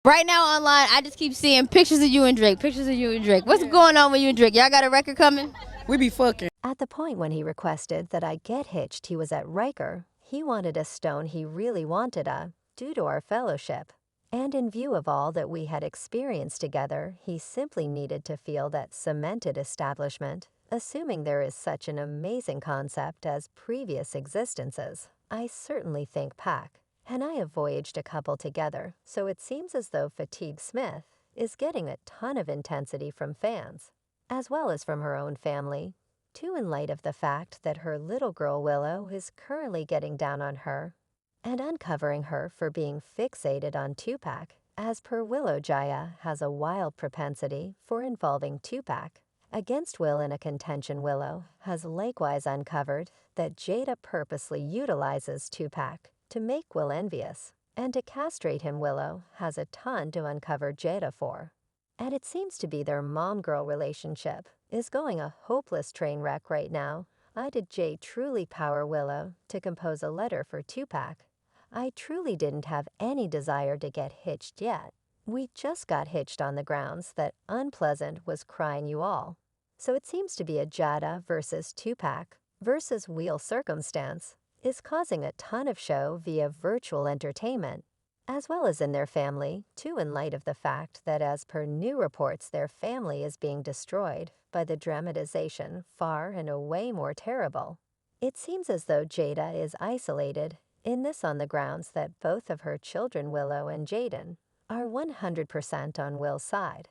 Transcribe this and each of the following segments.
Right now online, I just keep seeing pictures of you and Drake, pictures of you and Drake. What's going on with you and Drake? Y'all got a record coming? We be fucking. At the point when he requested that I get hitched, he was at Riker. He wanted a stone he really wanted due to our fellowship. And in view of all that we had experienced together, he simply needed to feel that cemented establishment, assuming there is such an amazing concept as previous existences. I certainly think Pac and I have voyaged a couple together, so it seems as though Fatigue Smith is getting a ton of intensity from fans, as well as from her own family, too, in light of the fact that her little girl Willow is currently getting down on her and uncovering her for being fixated on Tupac. As per Willow, Jaya has a wild propensity for involving Tupac against Will in a contention. Willow has likewise uncovered that Jada purposely utilizes Tupac to make Will envious and to castrate him. Willow has a ton to uncover Jada for. And it seems to be their mom-girl relationship is going a hopeless train wreck right now. Did Jay truly power Willow to compose a letter for Tupac? I truly didn't have any desire to get hitched yet. We just got hitched on the grounds that Unpleasant was crying you all. So it seems to be a Jada versus Tupac versus Wheel circumstance is causing a ton of show via virtual entertainment, as well as in their family, too, in light of the fact that as per new reports their family is being destroyed by the dramatization far and away more terrible. It seems as though Jada is isolated in this on the grounds that both of her children, Willow and Jaden, are 100% on Will's side.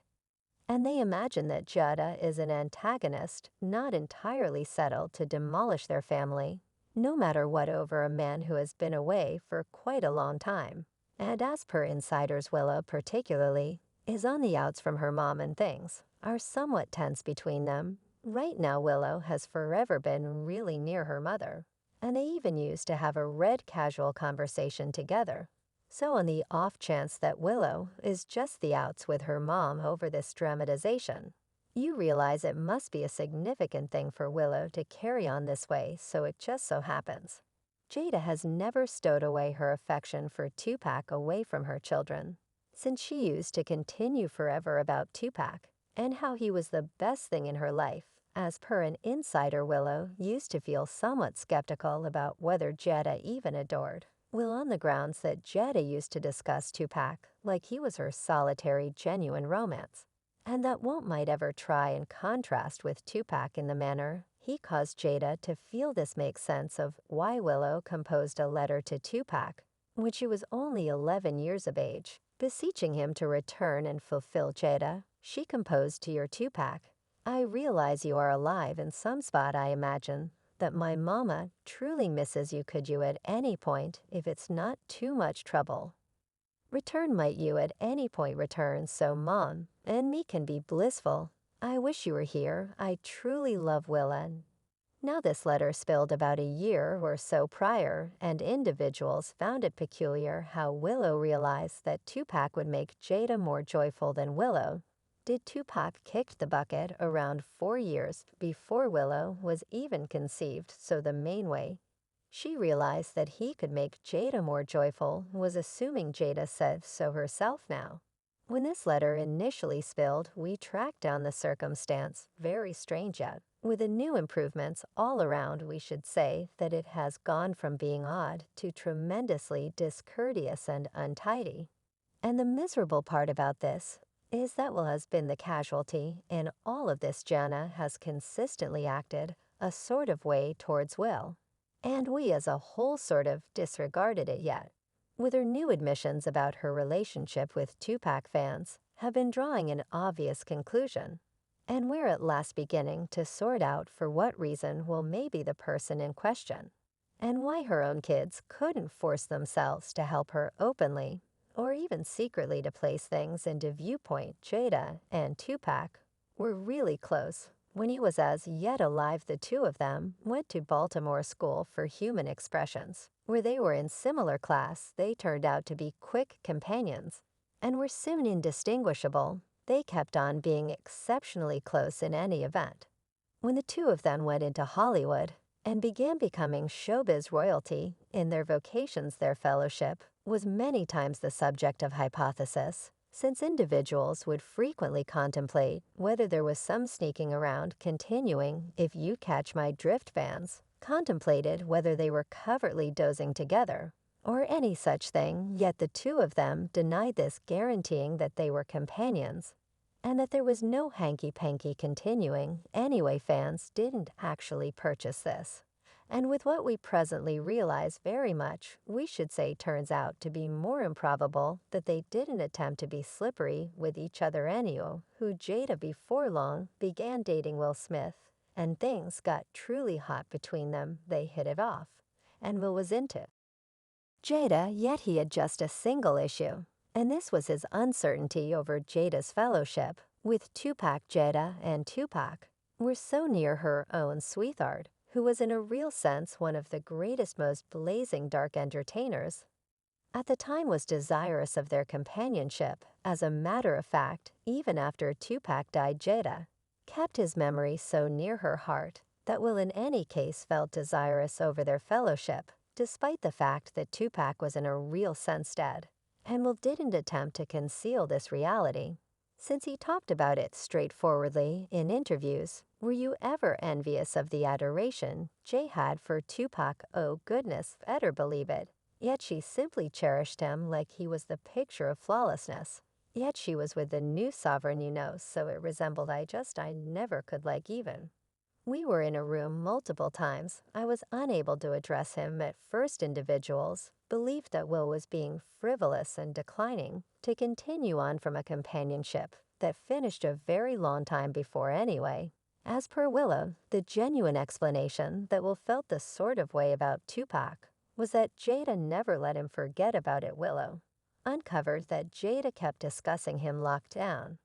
And they imagine that Jada is an antagonist not entirely settled to demolish their family, no matter what, over a man who has been away for quite a long time. And as per insiders, Willow particularly is on the outs from her mom, and things are somewhat tense between them. Right now, Willow has forever been really near her mother, and they even used to have a red casual conversation together. So on the off chance that Willow is just the outs with her mom over this dramatization, you realize it must be a significant thing for Willow to carry on this way. So it just so happens Jada has never stowed away her affection for Tupac away from her children, since she used to continue forever about Tupac and how he was the best thing in her life. As per an insider, Willow used to feel somewhat skeptical about whether Jada even adored Will, on the grounds that Jada used to discuss Tupac like he was her solitary genuine romance, and that won't might ever try and contrast with Tupac in the manner he caused Jada to feel. This makes sense of why Willow composed a letter to Tupac when she was only 11 years of age, beseeching him to return and fulfill. Jada, she composed to your Tupac, I realize you are alive in some spot. I imagine that my mama truly misses you. Could you at any point, if it's not too much trouble, return? Might you at any point return so mom and me can be blissful? I wish you were here. I truly love Willa. Now this letter spilled about a year or so prior, and individuals found it peculiar how Willow realized that Tupac would make Jada more joyful than Willow. Did Tupac kicked the bucket around 4 years before Willow was even conceived, so the main way she realized that he could make Jada more joyful was assuming Jada said so herself. Now, when this letter initially spilled, we tracked down the circumstance, very strange yet, with the new improvements all around. We should say that it has gone from being odd to tremendously discourteous and untidy. And the miserable part about this is that Will has been the casualty in all of this. Jana has consistently acted a sort of way towards Will, and we as a whole sort of disregarded it yet. With her new admissions about her relationship with Tupac, fans have been drawing an obvious conclusion, and we're at last beginning to sort out for what reason Will may be the person in question, and why her own kids couldn't force themselves to help her openly or even secretly to place things into viewpoint. Jada and Tupac were really close when he was as yet alive. The two of them went to Baltimore School for Human Expressions, where they were in similar class. They turned out to be quick companions and were soon indistinguishable. They kept on being exceptionally close in any event. When the two of them went into Hollywood and began becoming showbiz royalty in their vocations, their fellowship was many times the subject of hypothesis since individuals would frequently contemplate whether there was some sneaking around continuing, if you catch my drift, fans contemplated whether they were covertly dozing together, or any such thing, yet the two of them denied this, guaranteeing that they were companions, and that there was no hanky-panky continuing. Anyway, fans didn't actually purchase this. And with what we presently realize very much, we should say turns out to be more improbable that they didn't attempt to be slippery with each other anyhow, who Jada before long began dating Will Smith, and things got truly hot between them. They hit it off, and Will was into Jada, yet he had just a single issue, and this was his uncertainty over Jada's fellowship with Tupac. Jada and Tupac were so near her own sweetheart, who was in a real sense one of the greatest, most blazing dark entertainers at the time, was desirous of their companionship. As a matter of fact, even after Tupac died, Jada kept his memory so near her heart that Will in any case felt desirous over their fellowship, despite the fact that Tupac was in a real sense dead. And Will didn't attempt to conceal this reality, since he talked about it straightforwardly in interviews. Were you ever envious of the adoration Jay had for Tupac? Oh goodness, better believe it. Yet she simply cherished him like he was the picture of flawlessness. Yet she was with the new sovereign, so it resembled I never could like even. We were in a room multiple times. I was unable to address him at first. Individuals believed that Will was being frivolous and declining to continue on from a companionship that finished a very long time before anyway. As per Willow, the genuine explanation that Will felt the sort of way about Tupac was that Jada never let him forget about it. Willow uncovered that Jada kept discussing him locked down,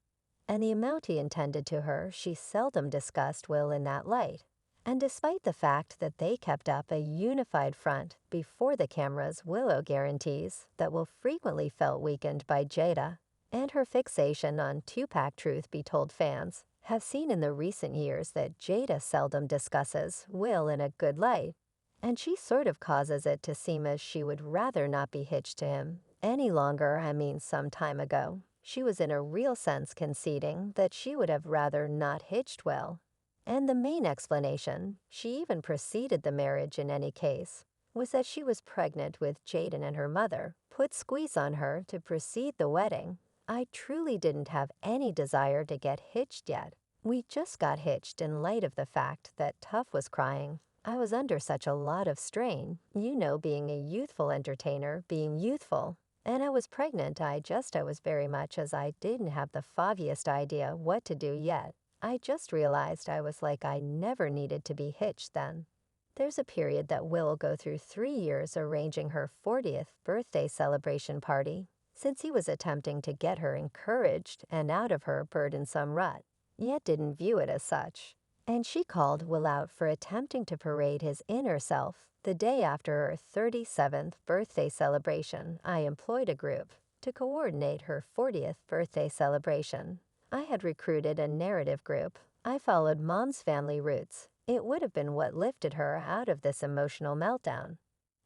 and the amount he intended to her. She seldom discussed Will in that light, and despite the fact that they kept up a unified front before the cameras, Willow guarantees that Will frequently felt weakened by Jada and her fixation on Tupac. Truth be told, fans have seen in the recent years that Jada seldom discusses Will in a good light, and she sort of causes it to seem as she would rather not be hitched to him any longer. Some time ago, she was in a real sense conceding that she would have rather not hitched Will. And the main explanation, she even preceded the marriage in any case, was that she was pregnant with Jaden and her mother put squeeze on her to precede the wedding. I truly didn't have any desire to get hitched yet. We just got hitched in light of the fact that Tough was crying. I was under such a lot of strain, being a youthful entertainer, being youthful. And I was pregnant. I was very much as I didn't have the foggiest idea what to do yet. I just realized I was like I never needed to be hitched then. There's a period that will go through 3 years arranging her 40th birthday celebration party, since he was attempting to get her encouraged and out of her burdensome rut, yet didn't view it as such. And she called Will out for attempting to parade his inner self. The day after her 37th birthday celebration, I employed a group to coordinate her 40th birthday celebration. I had recruited a narrative group. I followed Mom's family roots. It would have been what lifted her out of this emotional meltdown.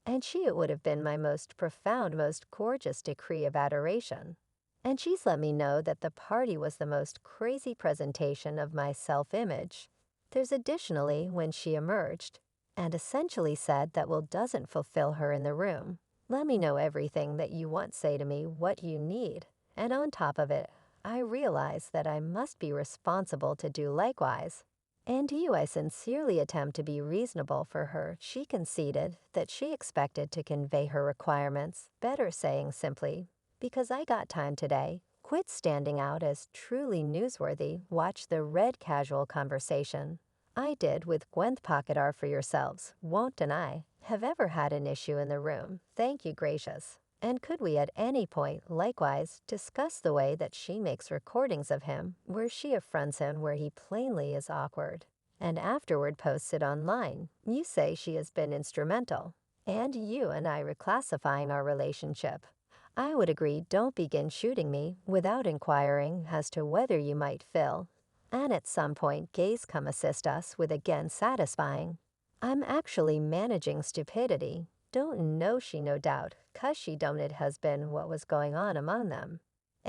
And it would have been my most profound, most gorgeous decree of adoration. And she's let me know that the party was the most crazy presentation of my self-image. There's additionally when she emerged and essentially said that Will doesn't fulfill her in the room. Let me know everything that you want, say to me what you need. And on top of it, I realize that I must be responsible to do likewise. And I sincerely attempt to be reasonable for her. She conceded that she expected to convey her requirements, better saying simply, because I got time today. Quit standing out as truly newsworthy. Watch the red casual conversation I did with Gwenth. Pocket R for yourselves. Won't and I have ever had an issue in the room. Thank you, gracious. And could we at any point, likewise, discuss the way that she makes recordings of him, where she affronts him where he plainly is awkward, and afterward posts it online? You say she has been instrumental, and you and I reclassifying our relationship. I would agree. Don't begin shooting me without inquiring as to whether you might fill. And at some point gays come assist us with again satisfying. I'm actually managing stupidity. Don't know she no doubt, 'cause she don't it has been what was going on among them.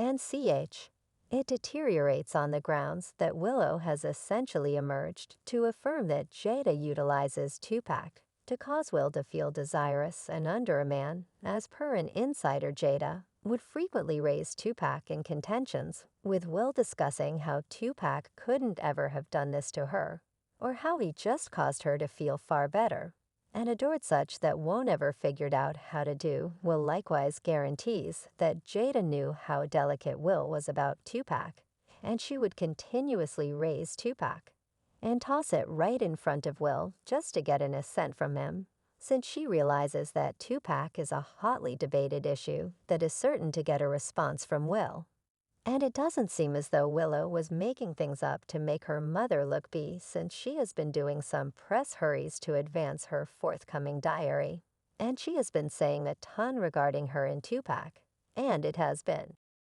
and ch. It deteriorates on the grounds that Willow has essentially emerged to affirm that Jada utilizes Tupac to cause Will to feel desirous and under a man. As per an insider, Jada would frequently raise Tupac in contentions, with Will discussing how Tupac couldn't ever have done this to her, or how he just caused her to feel far better, and adored such that won't ever figured out how to do. Will likewise guarantees that Jada knew how delicate Will was about Tupac, and she would continuously raise Tupac and toss it right in front of Will just to get an assent from him, since she realizes that Tupac is a hotly debated issue that is certain to get a response from Will. And it doesn't seem as though Willow was making things up to make her mother look B, since she has been doing some press hurries to advance her forthcoming diary. And she has been saying a ton regarding her and Tupac, and it has been